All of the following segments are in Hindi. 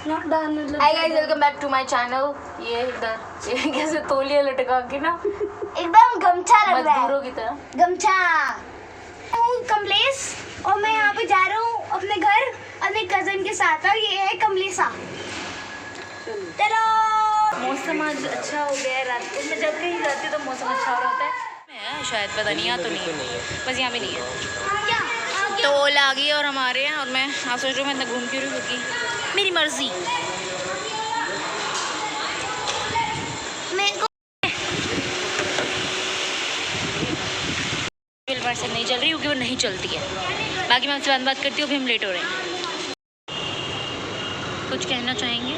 Hi guys, welcome back to my channel. ये इधर कैसे तौलिया लटका के ना एकदम गमछा लग रहा है, मजदूरों की तरह गमछा। कमलेश और मैं यहाँ पे जा रहा हूँ अपने घर अपने कजन के साथ। और ये है कमलेशा। चलो। मौसम आज अच्छा हो गया है। रात को मैं जब कहीं जाती हूँ तो मौसम अच्छा हो रहा होता है। शायद पता नहीं, यहाँ तो नहीं है, बस यहाँ पे नहीं है। तो ओला आ गई और हम आ रहे हैं। और मैं आप सोच रहे हो मैं इतना घूम क्यों रही हूँ, क्योंकि मेरी मर्जी। से नहीं चल रही क्योंकि वो नहीं चलती है। बाकी मैं आपसे बात करती हूँ, अभी हम लेट हो रहे हैं। कुछ कहना चाहेंगे?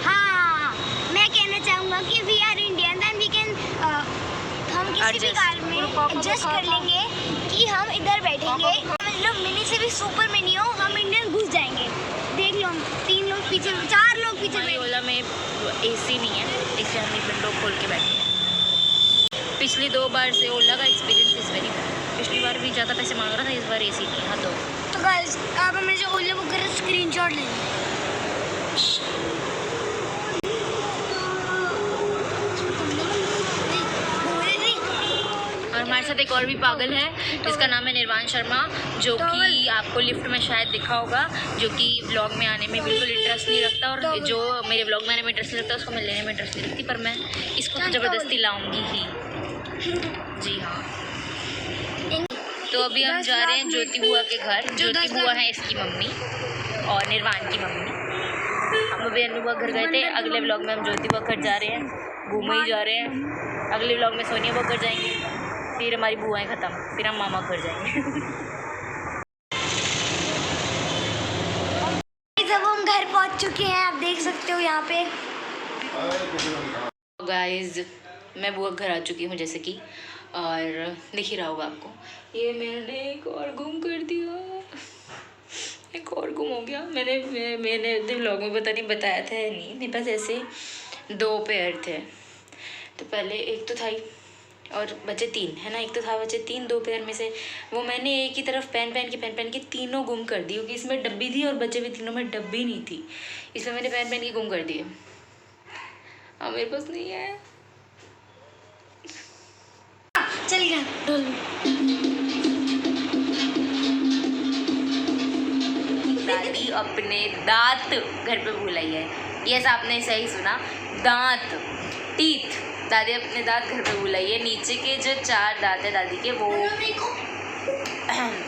हाँ, मैं कहना चाहूँगा कि we are Indian and we can हम किसी भी कार में एडजस्ट कर लेंगे कि हम इधर बैठेंगे। मतलब मिनी से भी सुपर मिनी हो, हम इंडियन घुस जाएंगे। देख लो, 3 लोग पीछे, 4 लोग पीछे। ओला में एसी नहीं है, इसलिए हमने विंडो खोल के बैठे हैं। पिछली 2 बार से ओला का एक्सपीरियंस इस वेरी बैड। पिछली बार भी ज़्यादा पैसे मांग रहा था, इस बार एसी नहीं है। तो गाइस, आप हमें जो ओला बुक कर स्क्रीनशॉट ले लीजिए। और हमारे साथ एक और भी पागल है जिसका नाम है निर्वाण शर्मा, जो कि आपको लिफ्ट में शायद दिखा होगा, जो कि व्लॉग में आने में बिल्कुल इंटरेस्ट नहीं रखता। और जो मेरे व्लॉग में आने में इंटरेस्ट नहीं रखता उसको मैं लेने में इंटरेस्ट नहीं रखती, पर मैं इसको तो ज़बरदस्ती लाऊंगी ही। जी हाँ। तो अभी हम जा रहे हैं ज्योति बुआ के घर। ज्योति बुआ है इसकी मम्मी और निर्वाण की मम्मी। हम अभी अनु बुआ घर गए थे। अगले व्लॉग में हम ज्योति बुआ घर जा रहे हैं, घूमे ही जा रहे हैं। अगले व्लॉग में सोनिया बुआ घर जाएंगे, फिर हमारी बुआएं ख़त्म, फिर हम मामा घर जाएंगे। जब हम घर पहुंच चुके हैं, आप देख सकते हो यहाँ पे। गाइज, मैं बुआ घर आ चुकी हूँ जैसे कि, और दिख ही रहा होगा आपको। ये मैंने एक और गुम कर दिया, एक और गुम हो गया। मैंने अपने व्लॉग में पता नहीं बताया था या नहीं, मेरे पास ऐसे 2 पेयर थे। तो पहले एक तो था ही और बचे 3 है ना। एक तो था, बचे 3, 2 पेयर में से वो मैंने एक ही तरफ पेन पेन के तीनों गुम कर दी, क्योंकि इसमें डब्बी थी और बचे हुए तीनों में डब्बी नहीं थी, इसलिए मैंने पेन के गुम कर दिए। हाँ, मेरे पास नहीं है। चल गया ढोल। दादी अपने दांत घर पे भूल आई है। यस, आपने सही सुना, दांत, टीथ। दादी अपने दांत घर पे भूल आई है। नीचे के जो 4 दांत है दादी के, वो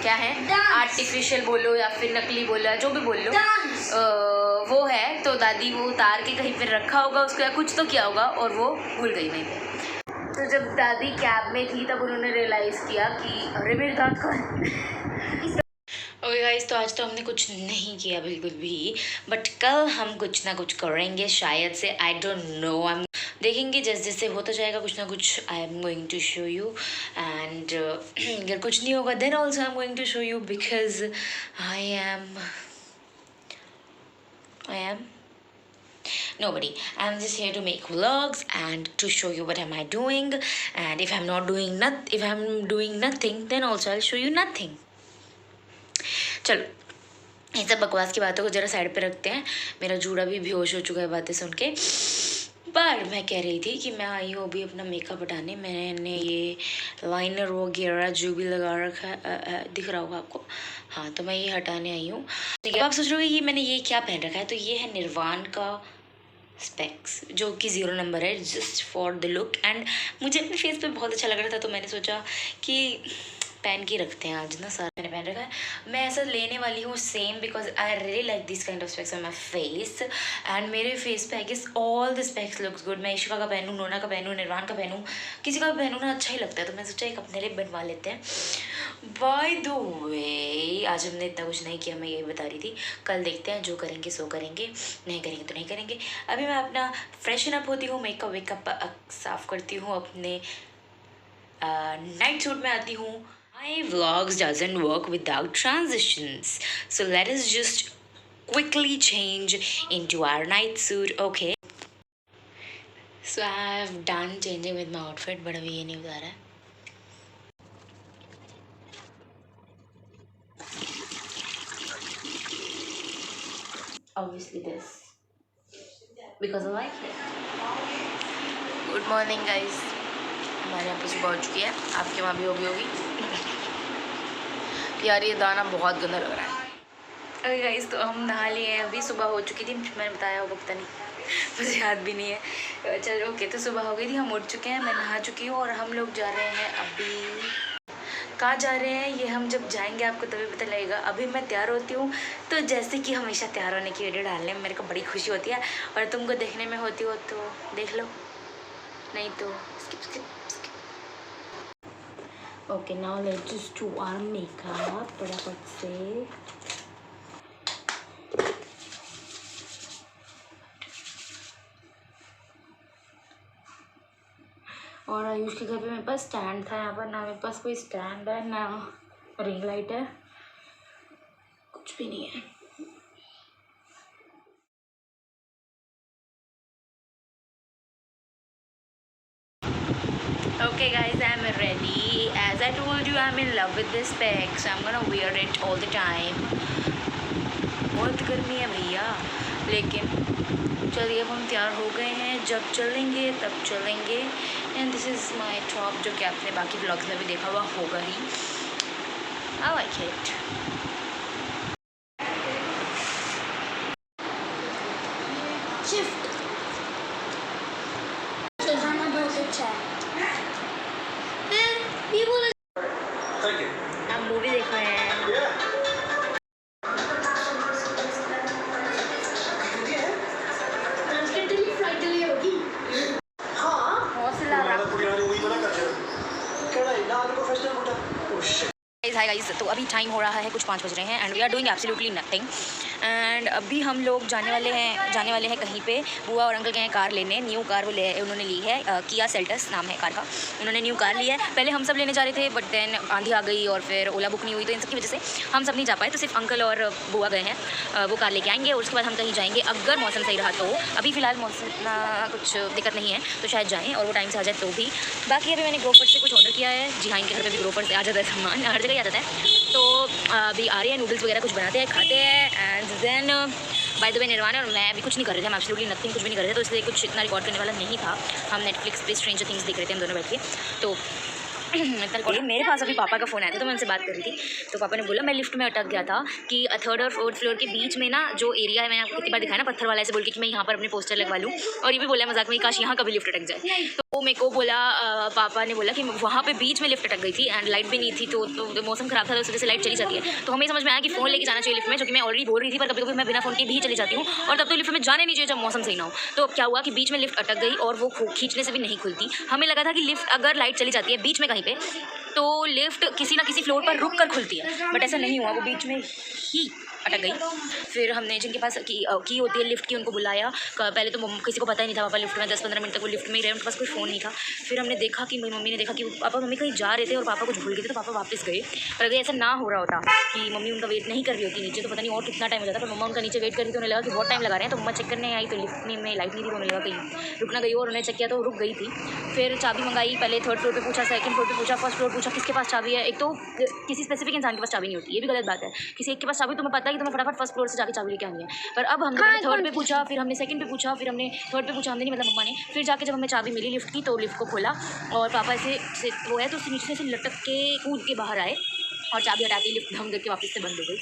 क्या है, आर्टिफिशियल बोलो या फिर नकली बोलो, जो भी बोल लो, वो है। तो दादी वो उतार के कहीं पर रखा होगा उसको, या कुछ तो किया होगा और वो भूल गई वहीं पे। तो जब दादी कैब में थी तब उन्होंने रियलाइज़ किया कि अरे मेरे दांत कौन। ओके गाइस, तो आज तो हमने कुछ नहीं किया बिल्कुल भी, बट कल हम कुछ ना कुछ करेंगे शायद से। आई डोंट नो, हम देखेंगे जैसे जैसे होता जाएगा कुछ ना कुछ। I am going to show you एंड अगर कुछ नहीं होगा then also I am going to show you, because I am nobody. I'm just here to make vlogs and to show you what am I doing, and if I'm doing nothing then also I'll show you nothing. चलो, ये सब बकवास की बातों को जरा साइड पे रखते हैं। मेरा जूड़ा भी बेहोश हो चुका है बातें सुन के। पर मैं कह रही थी कि मैं आई हूँ अभी अपना मेकअप हटाने। मैंने ये लाइनर वगैरह जो भी लगा रखा है, दिख रहा होगा आपको। हाँ, तो मैं ये हटाने आई हूँ। आप सोच रहे हो कि मैंने ये क्या पहन रखा है, तो ये है निर्वाण का स्पेक्स, जो कि 0 नंबर है, just for the look. And मुझे अपने फेस पे बहुत अच्छा लग रहा था, तो मैंने सोचा कि पहन के रखते हैं आज ना। सारा मैंने पहन रखा है। मैं ऐसा लेने वाली हूँ same, because I really like this kind of specs on my face. And मेरे फेस पे I guess all the specs looks good. मैं ईशिका का पहनूँ, नोना का पहनूँ, निर्वाण का पहनूँ, किसी का भी पहनूँ ना अच्छा ही लगता है। तो मैं सोचा एक अपने लिए बनवा लेते हैं। बाय द वे, आज हमने इतना कुछ नहीं किया, मैं यही बता रही थी। कल देखते हैं, जो करेंगे सो करेंगे, नहीं करेंगे तो नहीं करेंगे। अभी मैं अपना फ्रेशन अप होती हूँ, मेकअप वेकअप साफ़ करती हूँ, अपने नाइट सूट में आती हूँ। My vlogs doesn't work without transitions, so let us just quickly change into our night suit, okay? So I have done changing with my outfit, but अभी ये नहीं उतारा है। Obviously this. because I like it. Good morning guys, हमारे यहाँ पे सुबह हो चुकी है, आपके वहाँ भी होगी। यार ये दाना बहुत गंदा लग रहा है। अरे गाइस तो हम नहा लिए हैं, अभी सुबह हो चुकी थी, मैंने बताया होगा पता नहीं, मुझे याद भी नहीं है। चलो ओके, तो सुबह हो गई थी, हम उठ चुके हैं, मैं नहा चुकी हूँ और हम लोग जा रहे हैं अभी। कहाँ जा रहे हैं ये हम जब जाएंगे आपको तभी पता लगेगा। अभी मैं तैयार होती हूँ, तो जैसे कि हमेशा तैयार होने की वीडियो डालने में मेरे को बड़ी खुशी होती है, और तुमको देखने में होती हो तो देख लो, नहीं तो skip. Okay now let's just do our makeup फटाफट से। और आयुष के घर पे मेरे पास स्टैंड था, यहाँ पर ना मेरे पास कोई स्टैंड है ना रिंग लाइट है, कुछ भी नहीं है। Okay guys, I'm ready. As I told you, I'm in love with this bag, so I'm gonna wear it all the time. बहुत गर्मी है भैया, लेकिन चलिए अब हम तैयार हो गए हैं, जब चलेंगे तब चलेंगे। And this is my top, जो कि आपने बाकी व्लॉग्स में भी देखा हुआ होगा ही। I like it. शिफ्ट चलाना बहुत अच्छा है। फिर ये बोला हम मूवी देख रहे हैं। हाय गाइस, तो अभी टाइम हो रहा है कुछ 5 बज रहे हैं and we are doing absolutely nothing. And अभी हम लोग जाने वाले हैं कहीं पे, बुआ और अंकल के हैं कार लेने। न्यू कार उन्होंने ली है, किया सेल्टस नाम है कार का, उन्होंने न्यू कार ली है। पहले हम सब लेने जा रहे थे, बट देन आंधी आ गई और फिर ओला बुक नहीं हुई, तो इन सबकी वजह से हम सब नहीं जा पाए, तो सिर्फ अंकल और बुआ गए हैं। वो कार लेके आएंगे और उसके बाद हम कहीं जाएंगे, अगर मौसम सही रहा तो। अभी फ़िलहाल मौसम इतना कुछ दिक्कत नहीं है, तो शायद जाएँ और वो टाइम से आ जाए तो भी। बाकी अभी मैंने ग्रोफर से कुछ ऑर्डर किया है। जी हाँ, इनके घर पर भी ग्रोफर से आ जाता है सामान, हर जगह आ जाता है। तो अभी आ रहे हैं, नूडल्स वगैरह कुछ बनाते हैं, खाते हैं। And then by the way Nirvaan और मैं अभी कुछ नहीं कर रहे थे, हम एब्सोल्युटली नथिंग, कुछ भी नहीं कर रहे थे, तो इसलिए कुछ इतना रिकॉर्ड करने वाला नहीं था। हम नेटफ्लिक्स पे स्ट्रेंजर थिंग्स देख रहे थे हम दोनों बैठ के। तो मेरे पास अभी पापा का फ़ोन आया था, तो मैं उनसे बात कर रही थी, तो पापा ने बोला मैं लिफ्ट में अटक गया था कि 3rd और 4th फ्लोर के बीच में ना जो एरिया है, मैंने आपको कितनी बार दिखाया ना पत्थर वाला, ऐसे बोल के कि मैं यहाँ पर अपने पोस्टर लगवा लूँ, और ये भी बोला मजाक में काश यहाँ कभी लिफ्ट अटक जाए। तो मेरे को बोला पापा ने बोला कि वहाँ पे बीच में लिफ्ट अटक गई थी एंड लाइट भी नहीं थी, तो मौसम ख़राब था, तो उस वजह से लाइट चली जाती है। तो हमें समझ में आया कि फ़ोन लेके जाना चाहिए लिफ्ट में, जो कि मैं ऑलरेडी बोल रही थी, पर कभी कभी मैं बिना फ़ोन के भी चली जाती हूँ, और तब तो लिफ्ट में जाने नहीं चाहिए जब मौसम सही ना हो। तो क्या हुआ कि बीच में लिफ्ट अटक गई और वो खींचने से भी नहीं खुलती। हमें लगा था कि लिफ्ट अगर लाइट चली जाती है बीच में कहीं पे, तो लिफ्ट किसी ना किसी फ्लोर पर रुक कर खुलती है, बट ऐसा नहीं हुआ, वो बीच में ही अटक गई। फिर हमने जिनके पास की होती है लिफ्ट की, उनको बुलाया। पहले तो किसी को पता ही नहीं था, पापा लिफ्ट में 10-15 मिनट तक वो लिफ्ट में ही रहे, उनके पास कोई फ़ोन नहीं था। फिर हमने देखा कि मेरी मम्मी ने देखा कि पापा मम्मी कहीं जा रहे थे और पापा कुछ भूल गए थे, तो पापा वापस गए। पर अगर ऐसा ना हो रहा होता कि मम्मी उनका वेट नहीं कर रही होती नीचे, तो पता नहीं और कितना टाइम हो जाता। पर मम्मा उनका नीचे वेट कर रही थी, उन्हें लगा कि बहुत टाइम लगा रहे हैं, तो मम्मा चेक करने आई, तो लिफ्ट में लाइट नहीं थी, तो उन्हें लगा कहीं रुकना गई, और उन्हें चेक किया तो रुक गई थी। फिर चाबी मंगाई, पहले 3rd फ्लोर पे पूछा, 2nd फ्लोर पे पूछा, 1st फ्लोर पूछा किसके पास चाबी है। एक तो किसी स्पेसिफिक इंसान के पास चाबी नहीं होती, ये भी गलत बात है। किसी एक के पास चाबी, तुम्हें पता है कि तुम्हें फटाफट 1st फ्लोर से जाके चाबी लेके आनी है, पर अब हमने 3rd पे पूछा, फिर हमने 2nd पे पूछा, फिर हमने 3rd पे पूछा, हमने नहीं, मतलब मम्मा ने। फिर जाके जब हमें चाबी मिली लिफ्ट की, तो लिफ्ट को खोला और पापा ऐसे वो है तो उससे नीचे से लटक के कूद के बाहर आए, और चाबी हटा के लिफ्ट हम देख के वापस से बंद हो गई।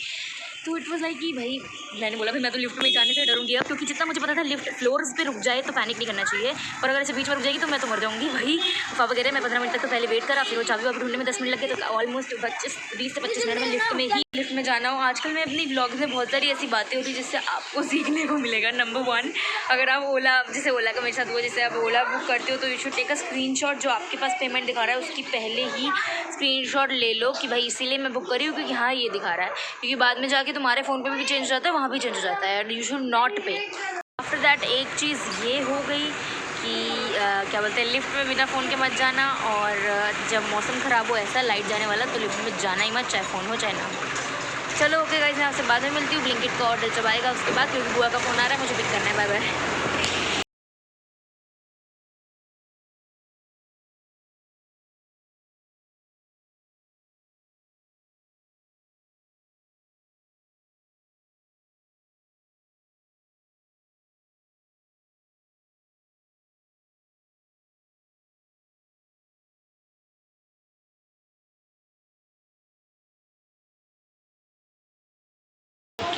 तो इट वॉज लाइक कि भाई, मैंने बोला भाई मैं तो लिफ्ट में जाने से डरूंगी अब, क्योंकि जितना मुझे पता था लिफ्ट फ्लोर्स पे रुक जाए तो पैनिक नहीं करना चाहिए, पर अगर ऐसे बीच में रुक जाएगी तो मैं तो मर जाऊंगी भाई। पापा कह रहे मैं 15 मिनट तक तो पहले वेट करा, फिर वो चाबी वाबी ढूंढने में 10 मिनट लगे, तो ऑलमोस्ट 20 से 25 मिनट में लिफ्ट में जाना हो। आजकल मैं अपनी व्लॉग्स में बहुत सारी ऐसी बातें होती है जिससे आपको सीखने को मिलेगा। नंबर 1, अगर आप ओला, जैसे ओला का मेरे साथ हुआ, जैसे आप ओला बुक करते हो तो you should take a screenshot, जो आपके पास पेमेंट दिखा रहा है उसकी पहले ही स्क्रीनशॉट ले लो कि भाई इसीलिए मैं बुक करी हूँ क्योंकि हाँ ये दिखा रहा है, क्योंकि बाद में जाके तुम्हारे फ़ोन पे भी चेंज हो जाता है, वहाँ भी चेंज हो जाता है, एंड यू शुड नॉट पे। आफ्टर दैट एक चीज़ ये हो गई कि क्या बोलते हैं, लिफ्ट में बिना फ़ोन के मत जाना, और जब मौसम ख़राब हो ऐसा लाइट जाने वाला तो लिफ्ट में जाना ही मत, चाहे फ़ोन हो चाहे ना हो। चलो ओके गाइस, मैं आपसे बाद में मिलती हूँ। ब्लिंकिट का ऑर्डर जब आएगा उसके बाद, क्योंकि बुआ का फ़ोन आ रहा है, मुझे पिक करना है। Bye bye.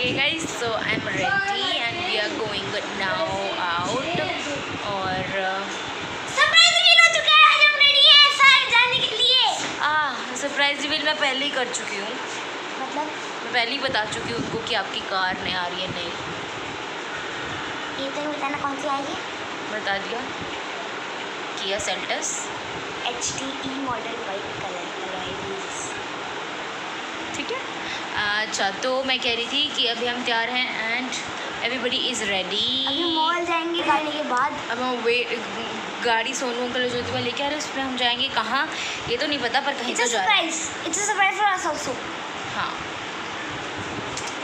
Okay guys, so I'm ready and we are going now out. और सरप्राइज रिवील हो चुका है, आज हम रेडी हैं सारे जाने के लिए। सरप्राइज रिवील मैं पहले ही कर चुकी हूँ। मतलब मैं पहले ही बता चुकी हूँ उनको कि आपकी कार नहीं आ रही है। नहीं ये तो नहीं बताना कौन सी आएगी। बता दिया, किया sales tax HTE model white colour ठीक है। अच्छा, तो मैं कह रही थी कि अभी हम तैयार हैं एंड एवरीबडी इज़ रेडी। अभी मॉल जाएंगे खाने के बाद। अब हम गाड़ी सोनू अंकल जो मैं लेके आ रहे हैं उसमें हम जाएंगे कहाँ ये तो नहीं पता, पर कहीं तो जा रहे हैं। It's a surprise for us also. हाँ,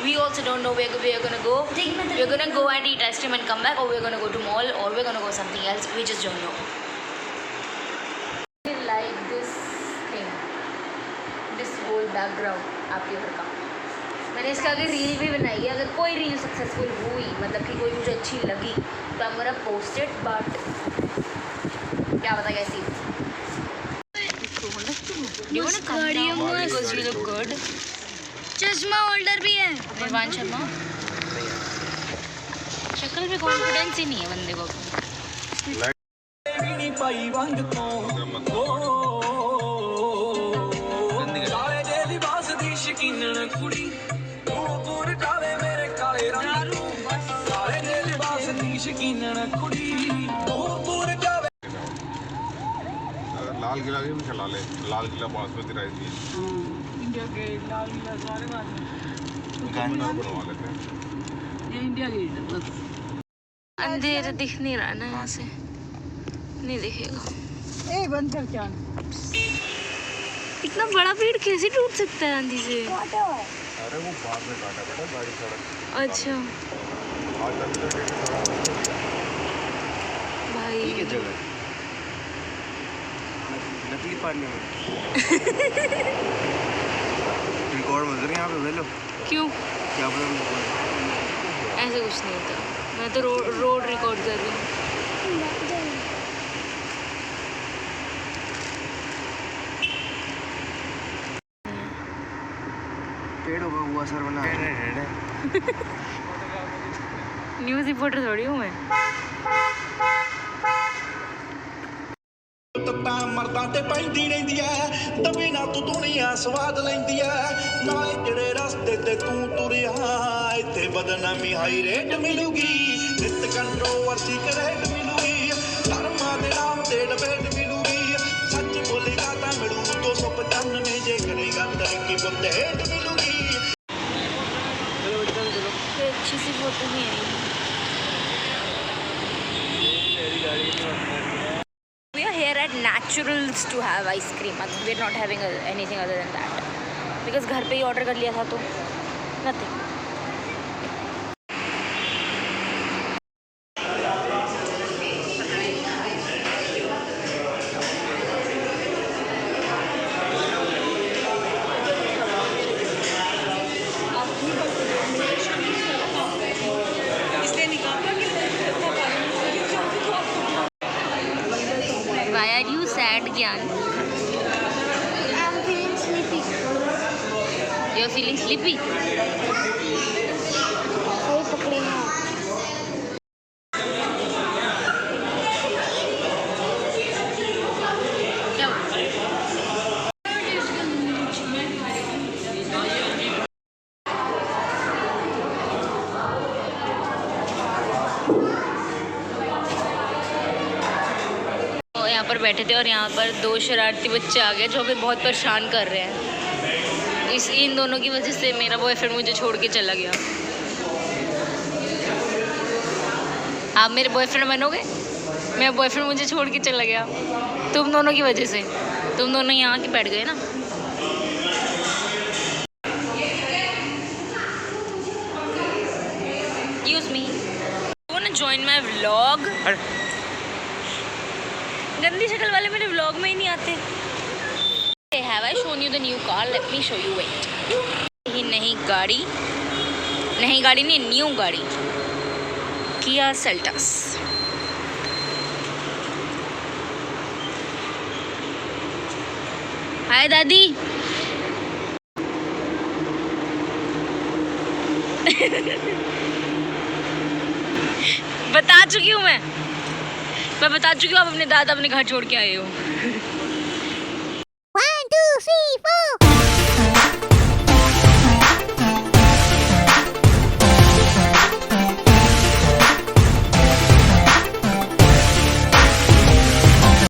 we also don't know where we are gonna go. We're gonna go and eat ice cream and come back, or we're gonna go to mall, or we're gonna go something else. We just don't know. I like this thing, this whole background आपके घर का। मैंने इसका अगर रील भी बनाई है, अगर कोई रील सक्सेसफुल हुई, मतलब कि कोई मुझे अच्छी लगी तो I'm gonna post it, but क्या पता कैसी। Do you wanna come down because you look good? चश्मा होल्डर भी है। निर्वाण शर्मा, शक्ल में कॉन्फिडेंस ही नहीं है बंदे को। लाल किला भी चला ले, लाल किला बासमती राइस भी इंडिया गेट, लाल किला सारे बनवा लेते हैं। ये इंडिया गेट है बस। अंधेरा दिख नहीं रहा ना, यहाँ से नहीं दिखेगा। ए बंद कर चांद। इतना बड़ा पेड़ कैसे टूट सकता है आंधी से? अरे वो बाद में काटा बेटा, गाड़ी सड़क। अच्छा भाई, ठीक है जगह नकली पानी में रिकॉर्ड मत कर यहाँ पे वेलो। क्यों? क्या पता ऐसे कुछ नहीं होता, मैं तो रोड रिकॉर्ड कर रही हूँ। पेड़ होगा हुआ सर बना है। न्यूज़ रिपोर्टर थोड़ी हूँ मैं। तत्ता मर्दां ते पैंदी रहिंदी ऐ, दबे ना तू दुनिया स्वाद लैंदी ऐ, नाले जेड़े रस्ते ते तू तुरिया इत्थे बदनामी हाई रेट मिलूगी, नित कंट्रोवर्सी करेट मिलूगी, धर्मां दे नाम ते डिबेट मिलूगी, सच बोलेगा तां मिलू 295 जे करेगा तरक्की बुद्ध हेट मिलूगी। कोई अच्छी सी फोटो नहीं आई। We are here at Naturals to have ice cream. We are not having anything other than that because घर पे ही ऑर्डर कर लिया था तो nothing. Why are you sad, Gyan? I'm feeling sleepy. You're feeling sleepy? कोई पकड़े हैं। क्या हुआ? यहाँ पर बैठे थे और यहाँ पर दो शरारती बच्चे आ गए जो हमें बहुत परेशान कर रहे हैं। इन दोनों की वजह से मेरा बॉयफ्रेंड मुझे छोड़ के चला गया। आप मेरे बॉयफ्रेंड बनोगे? मेरा बॉयफ्रेंड मुझे छोड़ के चला गया तुम दोनों की वजह से। तुम दोनों यहाँ के बैठ गए ना। Excuse me. You wanna join my vlog? गंदी शक्ल वाले मेरे व्लॉग में ही नहीं आते। Have I shown you the new car? Let me show you it. ही नई गाड़ी नहीं, न्यू गाड़ी किया सेल्टस। हाय दादी। बता चुकी हूँ मैं बता चुकी हूँ, आप अपने दादा अपने घर छोड़ के आए हो। 1 2 3 4